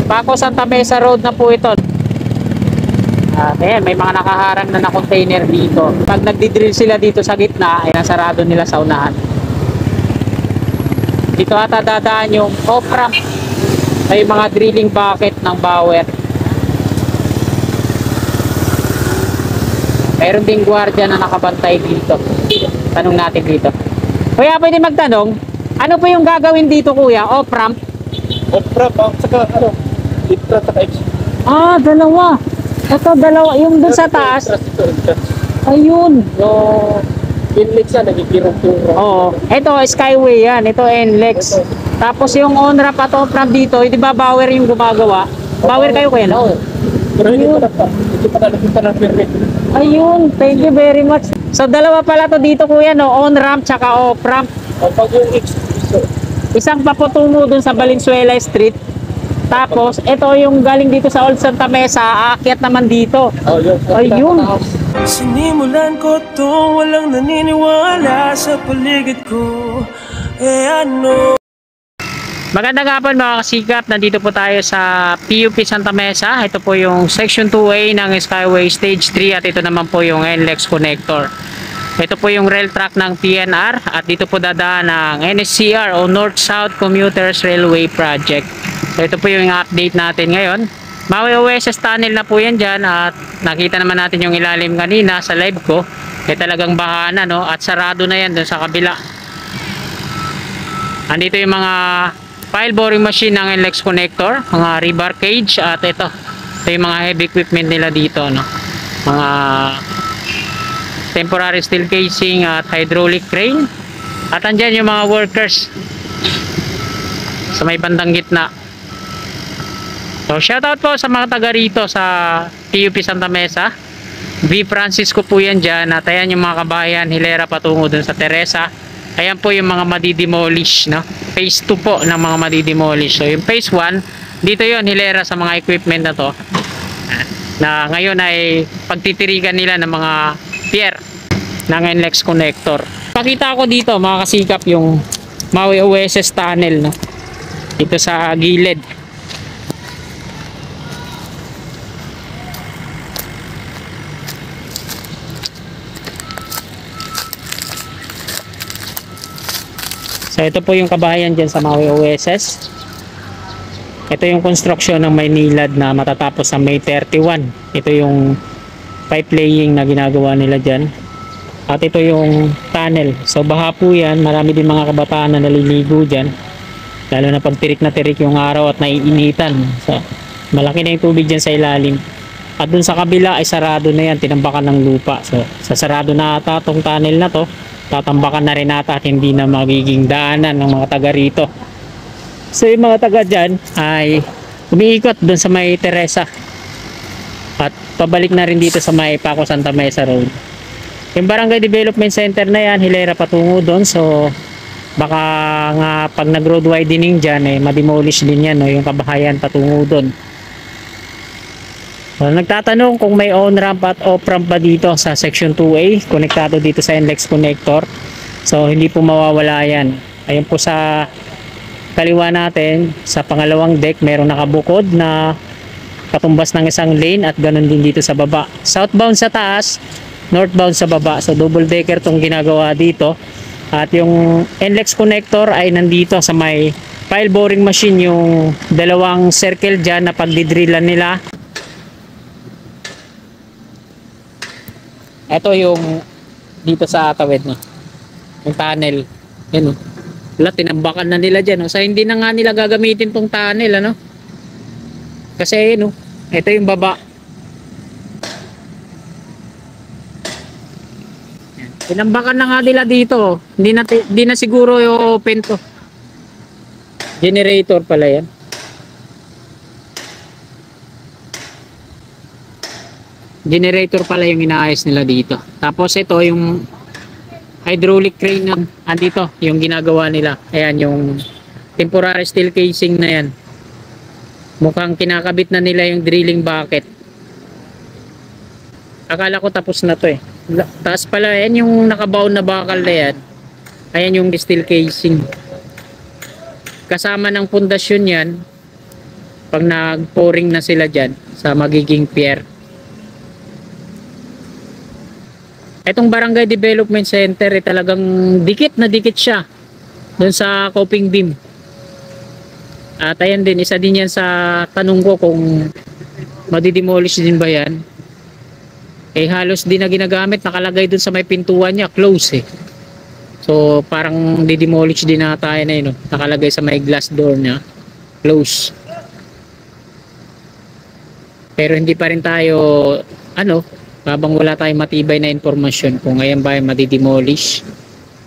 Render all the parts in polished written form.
Paco Santa Mesa Road na po ito. At ayan, may mga nakaharang na container dito. Pag nagdi-drill sila dito sa gitna, ay nasarado nila sa unahan. Dito ata dadaan yung off-ramp. May mga drilling bucket ng Bauer. Mayroon ding gwardiya na nakabantay dito. Tanong natin dito. Kuya, pwede magtanong, ano po yung gagawin dito, kuya? Off-ramp? Off-ramp, saka ano, litra saka extra. Ah, dalawa. Ito, dalawa. Yung dun sa taas. Ayun. No, inlex yan, nagigirong-turong. Oo. Ito, Skyway yan. Ito, NLEX. Tapos yung on-ramp at off-ramp dito, di ba Bauer yung gumagawa? Bauer kayo, kuya, no? Pero hindi pa nalagyan ng permit. Ayun, thank you very much. So dalawa pala to dito, kuya, no? On-ramp tsaka off-ramp. Pag yung extra, Isang paputungo dun sa Valenzuela Street. Tapos ito yung galing dito sa Old Santa Mesa, aakyat naman dito. Ayun. Sinimulan ko to, walang naniniwala sa paligid ko. Ano? Magandang hapon mga kasikap, nandito po tayo sa PUP Santa Mesa. Ito po yung Section 2A ng Skyway Stage 3 at ito naman po yung NLEX Connector. Ito po yung rail track ng PNR at dito po dadaan ng NSCR o North-South Commuters Railway Project. So ito po yung update natin ngayon. Maui OSS tunnel na po yan dyan at nakita naman natin yung ilalim kanina sa live ko. Talagang bahana, no? At sarado na yan dun sa kabila. Andito yung mga pile boring machine ng NLEX Connector, mga rebar cage at ito yung mga heavy equipment nila dito, no? Mga temporary steel casing at hydraulic crane. At andyan yung mga workers sa may bandang gitna. So shoutout po sa mga taga rito sa PUP Santa Mesa. V. Francisco po yan dyan. At ayan yung mga kabayan, hilera patungo dun sa Teresa. Ayan po yung mga madidemolish, no? Phase 2 po ng mga madidemolish. So yung phase 1, dito yon, hilera sa mga equipment na to, na ngayon ay pagtitirikan nila ng mga pier ng NLEX Connector. Pakita ko dito mga kasikap yung Maui OSS tunnel, no? Dito sa gilid. So ito po yung kabahayan dyan sa Maui OSS. Ito yung construction ng Maynilad na matatapos sa May 31. Ito yung pipe laying na ginagawa nila dyan. At ito yung tunnel. So baha po yan. Marami din mga kabataan na naliligo dyan. Lalo na pag tirik na tirik yung araw at naiinitan. So malaki na yung tubig dyan sa ilalim. At dun sa kabila ay sarado na yan. Tinambakan ng lupa. So sa sarado na ata itong tunnel na to, tatambakan na rin ata at hindi na magiging daanan ng mga taga rito. So yung mga taga dyan ay umiikot dun sa may Teresa at pabalik na rin dito sa may Paco Santa Mesa Road. Yung Barangay Development Center na yan, hilera patungo dun. So baka nga pag nag road widening dyan eh, mademolish din yan, no? Yung kabahayan patungo dun. So, nagtatanong kung may on-ramp at off-ramp ba dito sa Section 2A, konektado dito sa NLEX Connector. So hindi po mawawala yan. Ayun po sa kaliwa natin, sa pangalawang deck, merong nakabukod na katumbas ng isang lane at ganun din dito sa baba. Southbound sa taas, northbound sa baba. So double decker tong ginagawa dito. At yung NLEX Connector ay nandito sa may pile boring machine, yung dalawang circle dyan na pagdidrillan nila. Ito yung dito sa tawid, no? Yung tunnel. Yan, no? Wala, tinambakan na nila dyan, no? So hindi na nga nila gagamitin tong tunnel, ano? Kasi no, ito yung baba. Yan. Tinambakan na nga nila dito. Hindi na siguro yung open to. Generator pala yan. Generator pala yung inaayos nila dito. Tapos ito yung hydraulic crane na andito, yung ginagawa nila. Ayan yung temporary steel casing na yan. Mukhang kinakabit na nila yung drilling bucket. Akala ko tapos na to eh. Taas pala, yan yung nakabaon na bakal na yan. Ayan yung steel casing. Kasama ng pundasyon yan. pag nag-pouring na sila dyan sa magiging pier. Etong Barangay Development Center talagang dikit na dikit siya doon sa coping beam. At ayan din, isa din yan sa tanong ko kung madidemolish din ba yan. Eh halos di na ginagamit, nakalagay doon sa may pintuan niya, close eh. So parang didemolish din na tayo na yun, no? Nakalagay sa may glass door niya, close. Pero hindi pa rin tayo, habang wala tayong matibay na informasyon kung ayan ba yung madidemolish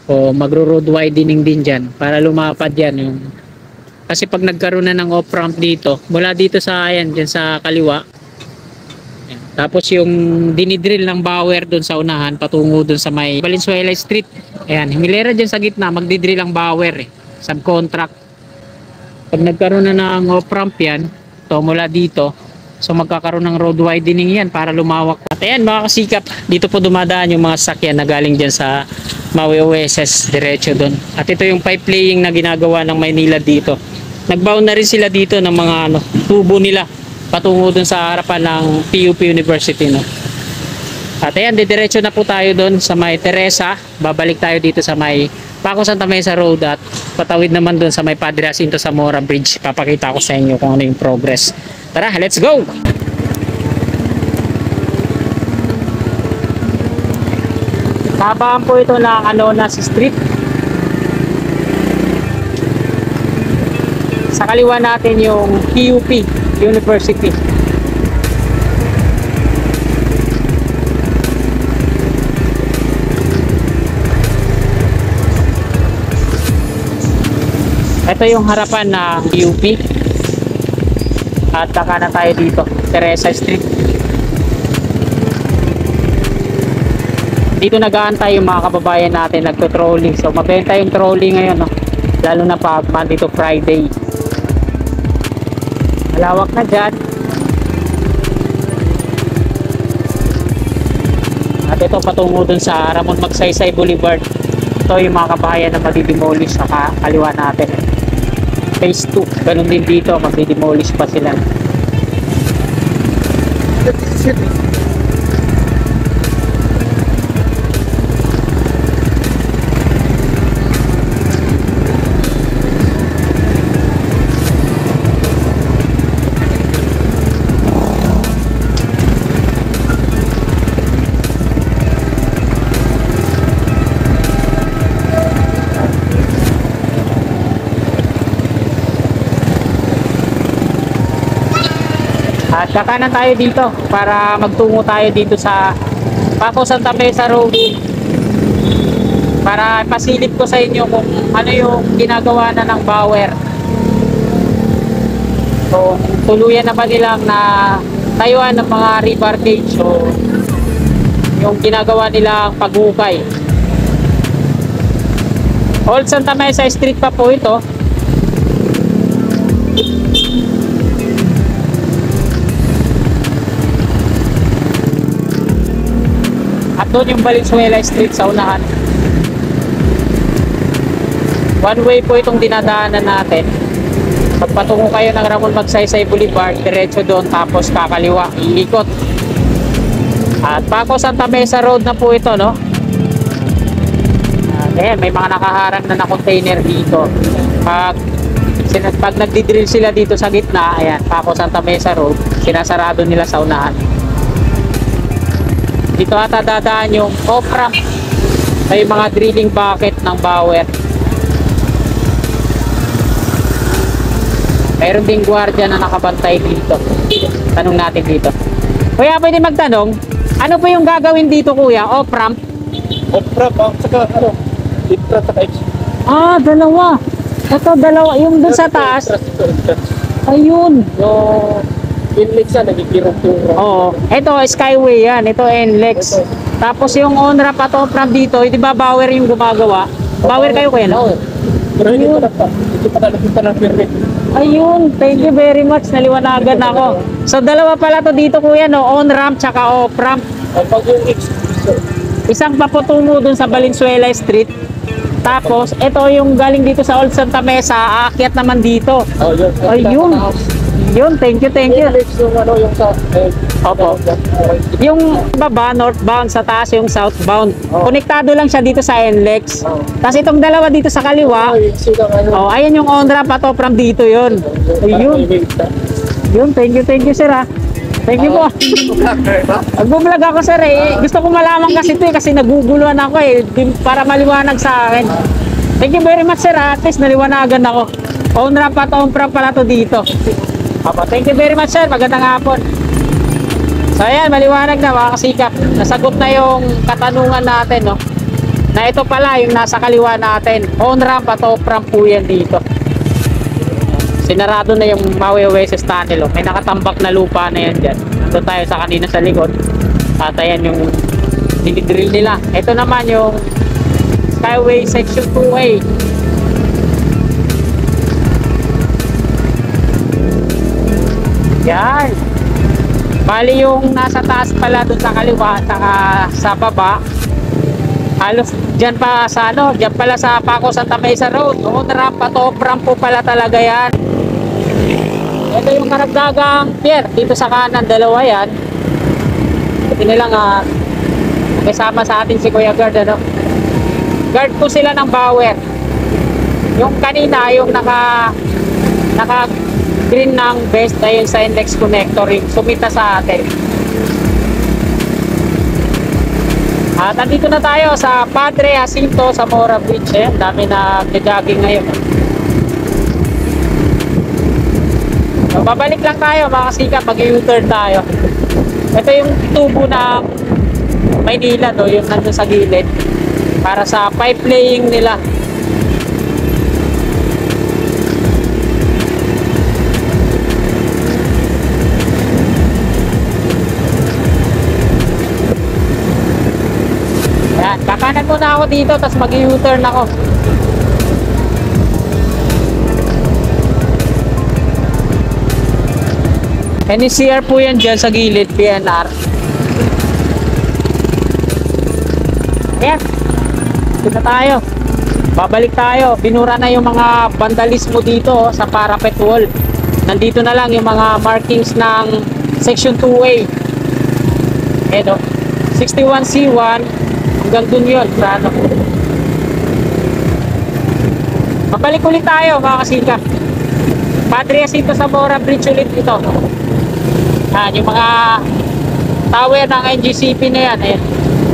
o magro-road widening din dyan para lumapad yan yung. Kasi pag nagkaroon na ng off-ramp dito, mula dito sa ayan, dyan sa kaliwa. Ayan. Tapos yung dinidrill ng bower doon sa unahan, patungo doon sa may Valenzuela Street. Ayan, himilera dyan sa gitna, magdidrill ang bower eh. Subcontract. Pag nagkaroon na ng off-ramp yan, to mula dito, so magkakaroon ng road widening yan para lumawak. At ayan mga kasikap, dito po dumadaan yung mga sakyan na galing dyan sa Maui OSS, diretso doon. At ito yung pipe laying na ginagawa ng Maynilad dito. Nagbaon na rin sila dito ng mga tubo nila patungo dun sa harapan ng PUP University, no. At ayan, didiretso na po tayo dun sa may Teresa. Babalik tayo dito sa may Paco Santa Mesa Road at patawid naman dun sa may Padre Jacinto Zamora Bridge. Papakita ko sa inyo kung ano yung progress. Tara, let's go! Tabaan po ito ng Anonas Street. Sa kaliwa natin yung PUP University. Ito yung harapan na PUP. At kakanan tayo dito, Teresa Street. Dito nag-aantay yung mga kababayan natin nagto-trolley. So mabenta yung trolley ngayon, no? Lalo na pag Monday to Friday. Malawak na dyan. At ito patungo dun sa Ramon Magsaysay Boulevard. Ito yung mga kabahayan na madidemolish sa kaliwa natin. Phase 2. Ganun din dito, magdidemolish pa sila. At kakanan tayo dito para magtungo tayo dito sa Paco Santa Mesa Road para pasilip ko sa inyo kung ano yung ginagawa na ng bower. So tuluyan na ba nilang na tayuan ng mga rebarcage o yung ginagawa nilang paghukay. Old Santa Mesa Street pa po ito. At doon yung Valenzuela Street sa unahan. One way po itong dinadaanan natin. Pagpatungo kayo ng Ramon Magsaysay Boulevard, diretso doon tapos kakaliwa, iikot. At Paco Santa Mesa Road na po ito, no? At ayan, may mga nakaharang na container dito. Pag nagdidrill sila dito sa gitna, ayan, Paco Santa Mesa Road, sinasarado nila sa unahan. Dito ata dadaan yung off-ramp. May mga drilling bucket ng bower. Mayroon ding gwardiya na nakabantay dito. Tanong natin dito. Kuya, pwede magtanong, ano po yung gagawin dito, kuya? Off-ramp? Off-ramp, saka entrance saka exit. Ah, dalawa. Ito, dalawa. Yung dun sa taas. Ayun. Inlex yan, nagkikirong-turong. Oo. Ito, Skyway yan. Ito, NLEX. Tapos yung on-ramp at off-ramp dito, di ba bower yung gumagawa? Bower kayo kuya, no? Pero hindi pa nakita ng permit. Ayun, thank you very much. Naliwanagan ako. So, dalawa pala to dito kuya, no? On-ramp tsaka off-ramp. Pag yung Isang paputungo dun sa Valenzuela Street. Tapos, ito yung galing dito sa Old Santa Mesa, aakyat naman dito. yun. Ayun. Yun, thank you, thank you. Yung ano, yung sa... Opo. Yung baba, northbound, sa taas yung southbound. Konektado lang siya dito sa NLEX. Tapos itong dalawa dito sa kaliwa, oh, ayan yung on-ramp at off-ramp dito yun. Ayun. Yun, thank you sir ha. Thank you po. Nag-vlog ako sir eh. Gusto ko malaman kasi ito eh, kasi naguguluhan ako eh. Para maliwanag sa akin. Thank you very much sir ha. At least naliwanagan ako. On-ramp at off-ramp pala to dito. Opo, thank you very much sir. Magandang hapon. So ayan, maliwanag na mga kasikap. Nasagot na yung katanungan natin, no? Na ito pala yung nasa kaliwa natin. On-ramp at off-ramp po yan dito. Sinarado na yung Maui Oasis Tunnel, oh. May nakatambak na lupa na yan dyan. Ito tayo sa kanina sa likod. At ayan yung dinidrill nila. Ito naman yung Skyway Section 2A. Yan. Bali yung nasa taas pala dun sa kaliwa at sa baba. Halos dyan pa sa ano, dyan pala sa Paco Santa Mesa Road. On-ramp at off-ramp po pala talaga yan. Ito yung karagdagang pier. Dito sa kanan, dalawa yan. Ito nilang kasama sa atin si Kuya Guard, ano? Guard po sila ng Bauer. Yung kanina, yung naka green ng best ayun sa index connector yung sumita sa atin. At nandito na tayo sa Padre Jacinto sa Mora Bridge. Dami na jogging ngayon. So, babalik lang tayo mga kasikap, mag-U-turn tayo. Ito yung tubo ng Maynila, no? Yung nandun sa gilid para sa pipe laying nila. Kakanan muna ako dito, tapos mag-U-turn ako. NCR po yan dyan sa gilid, PNR. Ayan. Dito na tayo. Babalik tayo. Binura na yung mga vandalismo dito sa parapet wall. Nandito na lang yung mga markings ng Section 2A. Eto. 61C1. Hanggang dun yun sa ano. Mabalik ulit tayo mga kasikap. Padre Jacinto sa Mora Bridge ulit ito. Yung mga tower ng NGCP na yan. Ayan.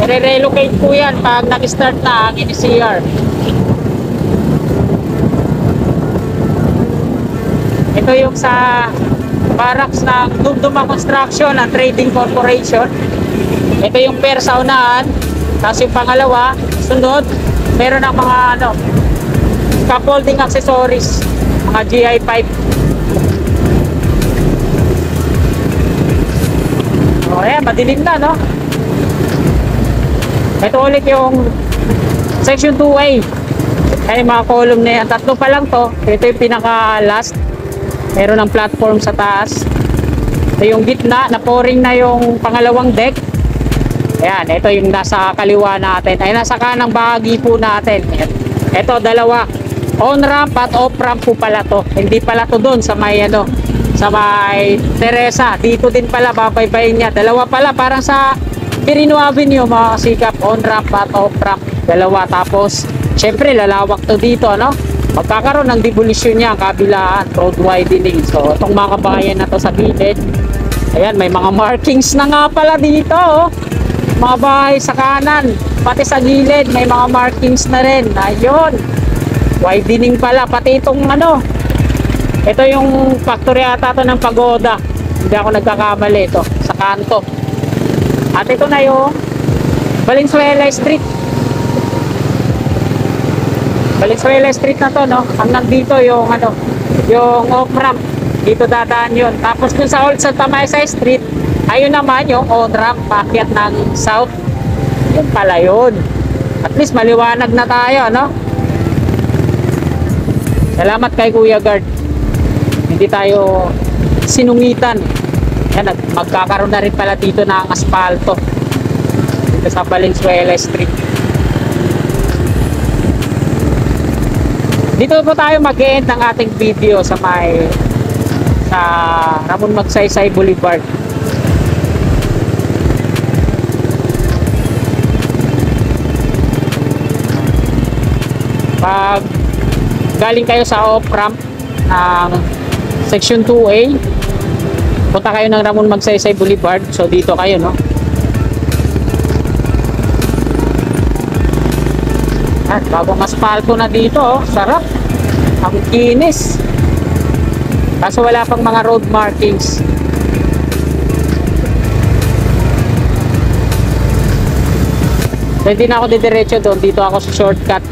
I-relocate po yan pag nag-start na ang NCR. Ito yung sa barracks ng Dumduma Construction and Trading Corporation. Ito yung pier sa unahan. Tapos yung pangalawa, sunod, meron ng mga ano, scaffolding accessories, mga GI pipe. O ayan, madilim na, no? Ito ulit yung Section 2A. Ay, mga column na yan. Tatlo pa lang to. Ito yung pinaka last. Meron ng platform sa taas. Ito yung gitna, na-pouring na yung pangalawang deck. Ayan, ito yung nasa kaliwa natin. Ay, nasa kanang bahagi po natin. Ito, dalawa. On-ramp at off-ramp po pala to. Hindi pala to doon sa may, ano, sa may Teresa. Dito din pala, babaybayin niya. Dalawa pala, parang sa Pirino Avenue, mga kasikap. On-ramp at off-ramp. Dalawa. Tapos, syempre, lalawak to dito, ano? Magkakaroon ng demolisyon niya, kabilaan, road widening. So, itong mga kabayan na to sa gilid. Ayan, may mga markings na nga pala dito, oh. Mga bahay sa kanan, pati sa gilid may mga markings na rin. Ayun, widening pala. Pati itong ano, ito yung factory ata to ng Pagoda, hindi ako nagkakamali. Ito sa kanto. At ito na yung Valenzuela Street. Valenzuela Street na to, no? Hanggang dito yung ano, yung off-ramp. Dito dadaan yun. Tapos dun sa Old Santa Mesa Street, ayun naman yung on-ramp paakyat ng south. Yun pala yun. At least maliwanag na tayo, no? Salamat kay Kuya Guard. Hindi tayo sinungitan. Yan, magkakaroon na rin pala dito ng asfalto. Dito sa Valenzuela Street. Dito po tayo mag-end ng ating video sa sa Ramon Magsaysay Boulevard. Pag galing kayo sa off-ramp ng Section 2A, punta kayo ng Ramon Magsaysay Boulevard. So dito kayo, no? At bagong asfalto na dito, oh. Sarap. Ang kinis. Kaso wala pang mga road markings. So hindi na ako didiretso doon. Dito ako sa shortcut.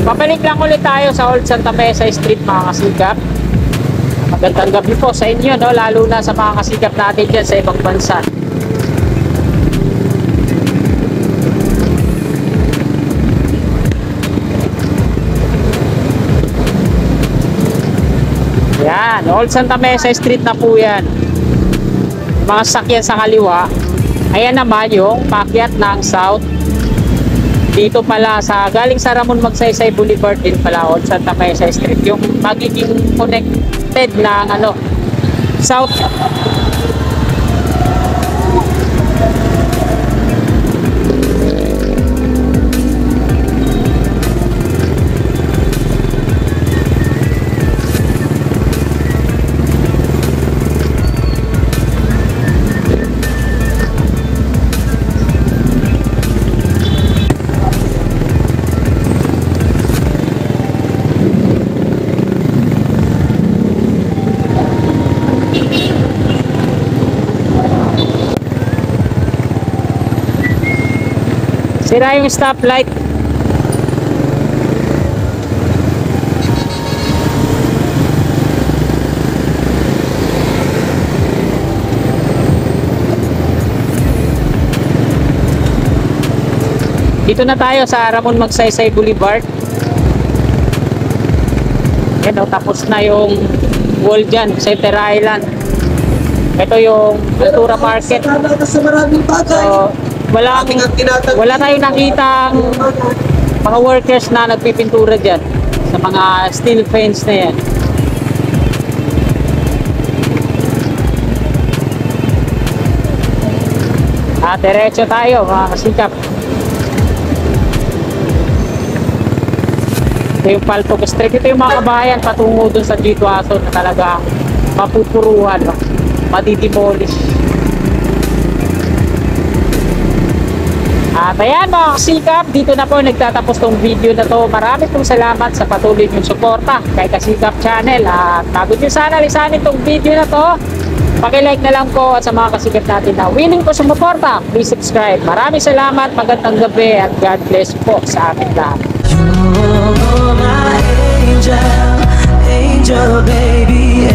Pabalik lang ulit tayo sa Old Santa Mesa Street, mga kasigap. Magandang gabi po sa inyo, no? Lalo na sa mga kasigap natin dyan sa ibang bansa. Yan, Old Santa Mesa Street na po yan. Mga sakyan sa kaliwa. Ayan naman yung paakyat ng South. Dito pala sa galing sa Ramon Magsaysay Boulevard din pala, Old Santa Mesa Street, yung magiging connected ng ano, South. Sira yung stoplight. Dito na tayo sa Ramon Magsaysay Boulevard. Yan, tapos na yung wall dyan, Center Island. Ito yung Altura Market. So, wala tayong nakitang mga workers na nagpipintura dyan sa mga steel fence na yan. Diretso tayo, mga kasikap. Ito yung Paltog Street. Ito yung mga kabayan patungo dun sa G2 Aso na talaga mapupuruhan, madidemolish. At ayan, mga kasikap, dito na po nagtatapos tong video na to. Maraming pong salamat sa patuloy niyong suporta kay Kasikap Channel. At bago nyo sana lisanin tong video na to, paki-like na lang po. At sa mga kasikap natin na willing po sumuporta, please subscribe. Maraming salamat, magandang gabi at God bless po sa ating lahat. You're my angel, angel baby,